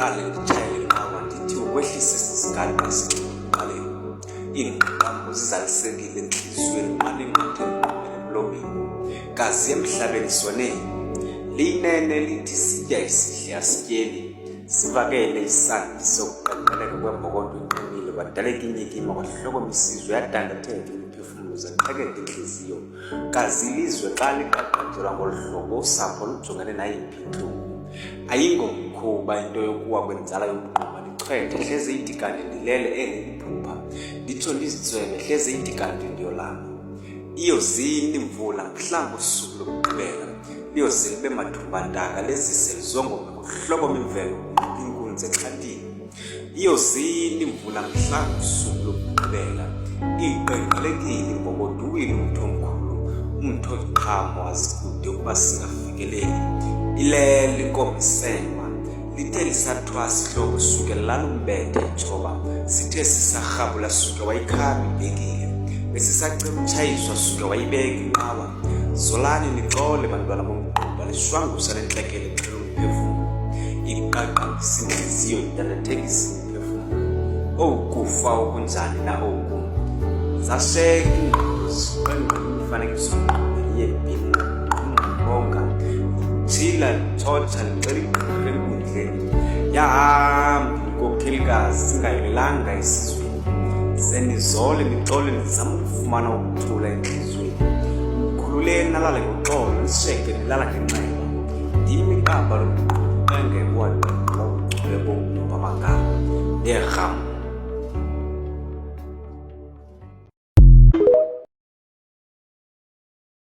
ndiqale nditshayele inqawa ndithi ukwehlisa isisikali esiqaleni. Iingqambo zizalisekile entliziyweni mane enqatheni emlomeni. Kazi emhlabeni soneni liyinene lithi sitya isihle asityeli. Sivakele isandi sokuqaqeleka kwembokodo iqinile kwadaleka inyikima kwahloko misizwe yadandatheka imiphefumulo zaqhekeka intliziyo. Kazi ilizwe xa liqaqanjelwa ngolu hlobo usapho lujongene nayiphi intlungu. Ayingomkhuba into yokuwa kwenzala yomgquba ndichwethe hleze ithi kanti ndilele engeliphupha. Nditsho ndizitswebe hleze ithi kanti ndiyolala. Iyozini imvula mhlawumbi usuku lokugqibela liyozilibe mathumbandaka lezise lizongome kuhlokoma imvelo inkunzi exhantini. Iyozini imvula mhlawumbi usuku lokugqibela iqenqelekile imbokoduwile umthi omkhulu umthi oziqhamo azikude ukuba singafikeleli. Ilele inkomo isemba lithe lisathwasa ihloko suke lalumbethe itshoba sithe sisarhabula suke wayikhaba ibekile besisacela utshayiswa suke wayibeka inqawa. Zolani nixole bantwana bomgquba lishwangusa lentlekele xhela umphefumulo iqaqambisa intliziyo idandathekisa imiphefumulo. Okufa okunjani na oku zasheka ingqondo ziqenqe imifanekiso yebhili umbonga thila litshotsha licela igqirha enkundleni. Yahamba inkokhelikazi singayolelanga esizweni zenizole nixole nizama ukufumana ukuthula entliziyweni. Mkhululeni nalale ngoxolo nisisheke nilala ngenxeba. Ndimi iqaba lokuqengekwa lokuchule bokuba amagama nderham